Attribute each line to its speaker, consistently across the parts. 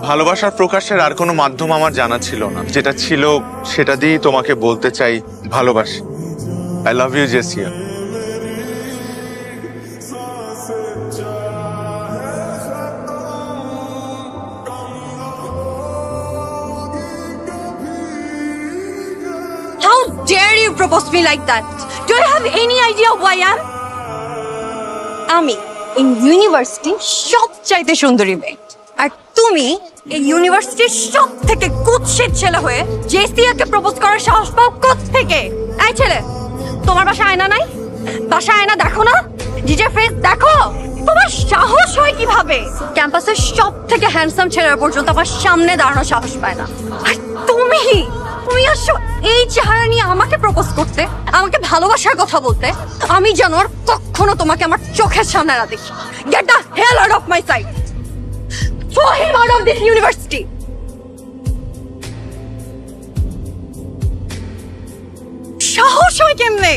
Speaker 1: ভালোবাসার প্রকাশের আর কোনো মাধ্যম আমার জানা ছিল না, যেটা ছিল সেটা দিয়েই তোমাকে বলতে চাই ভালোবাসি। I love you Jessia.
Speaker 2: How dare you propose to me like that? Do you have any idea who I am? আমি এই ইউনিভার্সিটির সবচাইতে সুন্দরী মেয়ে, আর তুমি এই ইউনিভার্সিটির সব থেকে কুৎসিত ছেলে হয়ে জেসিয়াকে প্রপোজ করার সাহস পাও কোত্থেকে? এই ছেলে, তোমার বাসায় আয়না নাই? বাসায় আয়না দেখো না? নিজের ফেস দেখো। তোমার সাহস হয় কিভাবে? ক্যাম্পাসের সব থেকে হ্যান্ডসাম ছেলেরা পর্যন্ত আমার সামনে দাঁড়ানোর সাহস পায় না, আর তুমি আসো এই চেহারা নিয়ে আমাকে প্রপোজ করতে, আমাকে ভালোবাসার কথা বলতে। আমি যেন আর কখনো তোমাকে আমার চোখের সামনে না দেখি। Get the hell out of my sight. Throw him out of this university. সাহস হয় কেমনে?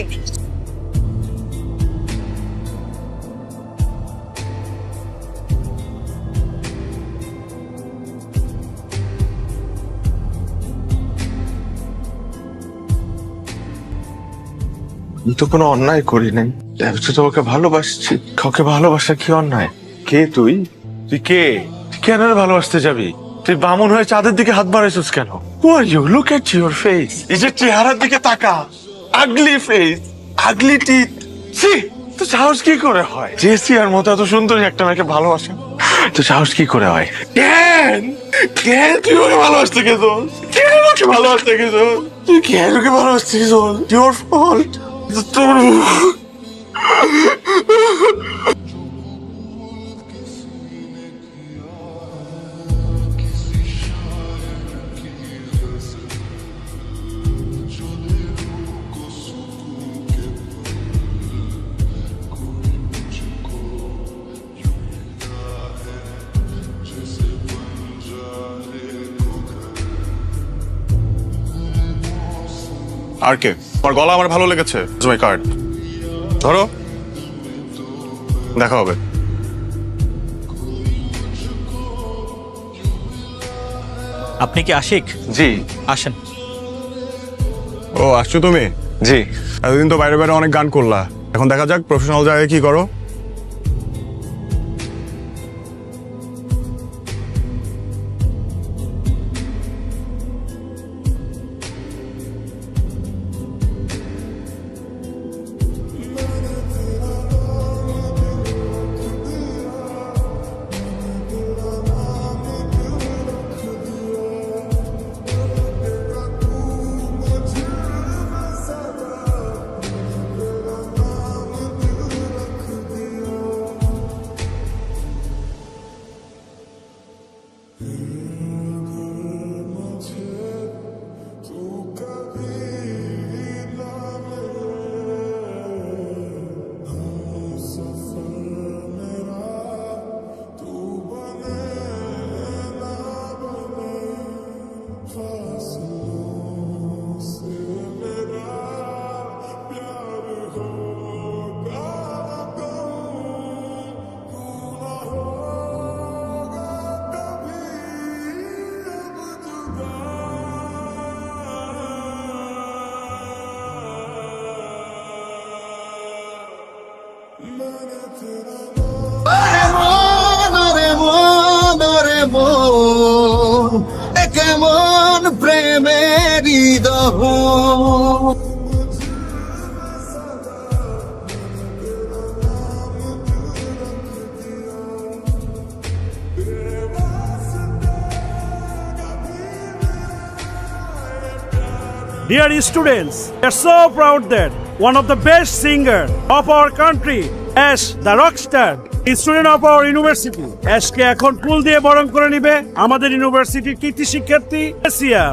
Speaker 1: আমি তো কোনো অন্যায় করি নাই, আমি তো তোমাকে ভালোবাসছি। কাউকে ভালোবাসা কি অন্যায়? কে তুই? তুই কে? তুই কেন রে ভালোবাসতে যাবি? তুই বামুন হয়ে চাঁদের দিকে হাত বাড়াইছিস কেন? Who are you? Look at your face. এই যে চেহারার দিকে তাকা, আগলি ফেস, আগলি টিথ। সি, তো সাহস কি করে হয় জেসিয়ার মতো এত সুন্দরী একটা মেয়েকে ভালোবাসা? তো সাহস কি করে হয়? কেন তুই ওকে ভালোবাসতে গেছিস? কেন ওকে ভালোবাসতে গেছিস? তুই কেন ওকে ভালোবাসতে গেছিস? Your fault. তোর
Speaker 3: আর কে? আমার গলা আমার ভালো লেগেছে, মাই কার্ড ধরো, দেখা হবে।
Speaker 4: আপনি কি আশিক?
Speaker 1: জি
Speaker 4: আসেন।
Speaker 3: ও আসছো তুমি?
Speaker 1: জি।
Speaker 3: এতদিন তো বাইরে বাইরে অনেক গান করলা, এখন দেখা যাক প্রফেশনাল জায়গায় কি করো।
Speaker 5: কেমন প্রেমের দহন,
Speaker 6: Dear students, we are so proud that one of the best singer of our country, Ash the rockstar, is student of our university. Ash কে এখন ফুল দিয়ে বরণ করে নিবে আমাদের ইউনিভার্সিটির কৃতি শিক্ষার্থী জেসিয়া।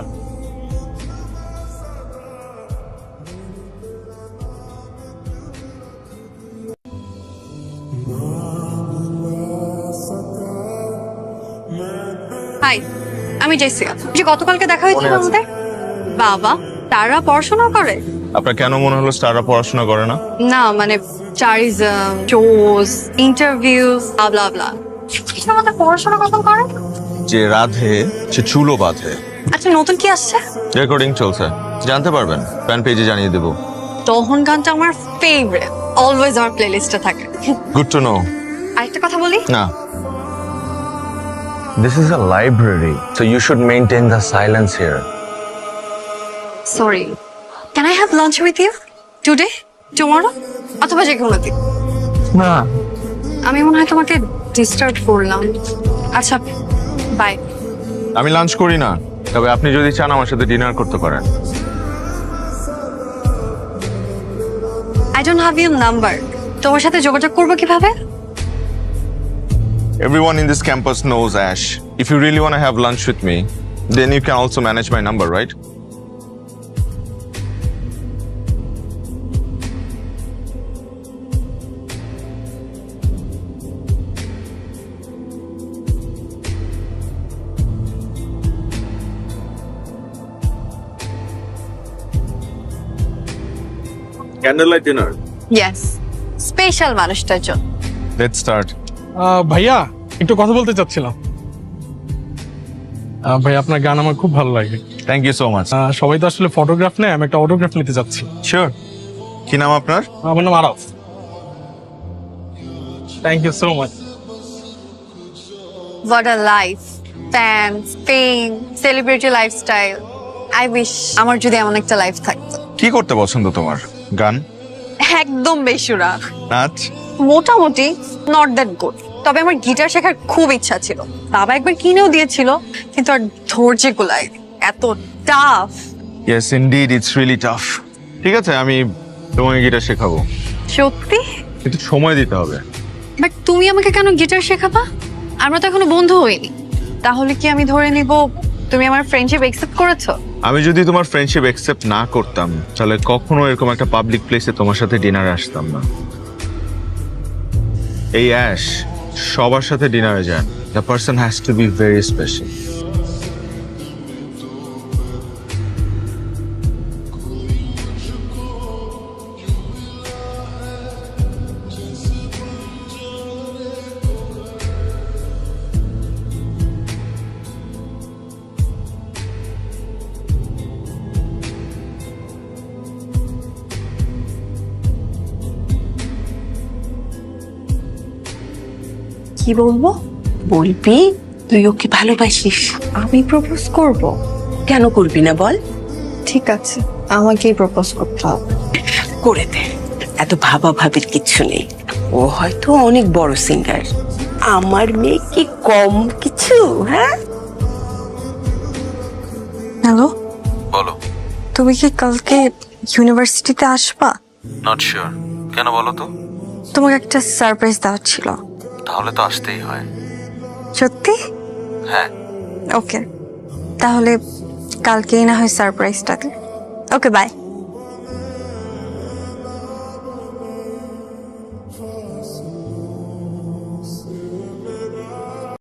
Speaker 2: হাই, আমি জেসিয়া। যে গতকালকে দেখা হয়েছিল আমাদের। বাবা, তারা পড়াশোনা করে?
Speaker 1: আপনার কেন মনে হলো স্টাররা পড়াশোনা করে না?
Speaker 2: না মানে চারিজম, জোস, ইন্টারভিউস, ব্লা ব্লা। আমাদের পড়াশোনা কখন করে?
Speaker 7: যে রাধে সে চুলো বাঁধে।
Speaker 2: আচ্ছা নতুন কি আসছে?
Speaker 7: রেকর্ডিং চলছে, জানতে পারবেন, ফ্যান পেজে জানিয়ে দেবো।
Speaker 2: তখন গানটা আমার ফেভারিট, অলওয়েজ আমার প্লেলিস্টে থাকে।
Speaker 7: Good to know.
Speaker 2: আরেকটা কথা বলি,
Speaker 7: না, this is a library, so you should maintain the silence here.
Speaker 2: Sorry, can I have lunch with you today, tomorrow, অথবা যে কোনো দিন?
Speaker 7: না,
Speaker 2: আমি মনে হয় তোমাকে ডিস্টার্ব করলাম। আচ্ছা বাই।
Speaker 7: আমি লাঞ্চ করি না, তবে আপনি যদি চান আমার সাথে ডিনার করতে পারেন।
Speaker 2: I don't have your number, তোমার সাথে যোগাযোগ করবো কিভাবে?
Speaker 7: Everyone in this campus knows Ash. If you really want to have lunch with me, then you can also manage my number, right?
Speaker 3: Candle light dinner.
Speaker 2: Yes, special মানুষটার জন্য।
Speaker 7: Let's start.
Speaker 8: ভাইয়া একটু কথা বলতে চাচ্ছিলাম। ভাই আপনার গান আমার খুব ভালো লাগে।
Speaker 7: Thank you so much.
Speaker 8: সবাই তো আসলে ফটোগ্রাফ নেয়, আমি একটা অটোগ্রাফ নিতে চাচ্ছি।
Speaker 7: Sure. কি নাম আপনার?
Speaker 8: আমার নাম Araf. Thank you so much.
Speaker 2: What a life, fans, fame, celebrity lifestyle. I wish আমার যদি এমন একটা লাইফ থাকতো।
Speaker 7: কি করতে পছন্দ তোমার? গান,
Speaker 2: একদম বেসুরা,
Speaker 7: নাচ?
Speaker 2: মোটামুটি, নট দ্যাট গুড। তবে আমার গিটার শেখার খুব ইচ্ছা ছিল, বাবা একবার কিনেও দিয়েছিল, কিন্তু আর ধৈর্য কুলায়, এত tough.
Speaker 7: Yes, indeed, it's really tough. ঠিক আছে, আমি তোমাকে গিটার শেখাবো,
Speaker 2: সত্যি?
Speaker 7: কিন্তু সময় দিতে হবে।
Speaker 2: বাট তুমি আমাকে কেন গিটার শেখাবা? আমরা তো এখনো বন্ধু হইনি। তাহলে কি আমি ধরে নিব তুমি আমার ফ্রেন্ডশিপ একসেপ্ট করেছো?
Speaker 7: আমি যদি তোমার ফ্রেন্ডশিপ অ্যাকসেপ্ট না করতাম, তাহলে কখনো এরকম একটা পাবলিক প্লেসে তোমার সাথে ডিনারে আসতাম না। এই অ্যাশ সবার সাথে ডিনারে যান, the person has to be very special.
Speaker 2: কি বলবো?
Speaker 9: বলবি তুই ওকে ভালোবাসিস।
Speaker 2: আমি প্রপোজ করব?
Speaker 9: কেন করবি না বল?
Speaker 2: ঠিক আছে, আমাকেই প্রপোজ করতে হবে।
Speaker 9: করে দে, এত ভাবা ভাবির কিচ্ছু নেই। ও হয়তো অনেক বড় সিঙ্গার, আমার মেয়ে কি কম কিছু? হ্যাঁ,
Speaker 2: হ্যালো,
Speaker 7: বলো।
Speaker 2: তুমি কি কালকে ইউনিভার্সিটিতে আসবা?
Speaker 7: নট শিওর, কেন বলো তো?
Speaker 2: তোমাকে একটা সারপ্রাইজ দেওয়ার ছিল।
Speaker 7: তাহলে তো আসতেই হয়।
Speaker 2: সত্যি?
Speaker 7: হ্যাঁ।
Speaker 2: ওকে, তাহলে কালকেই না হয় সারপ্রাইজটাকে। Okay bye.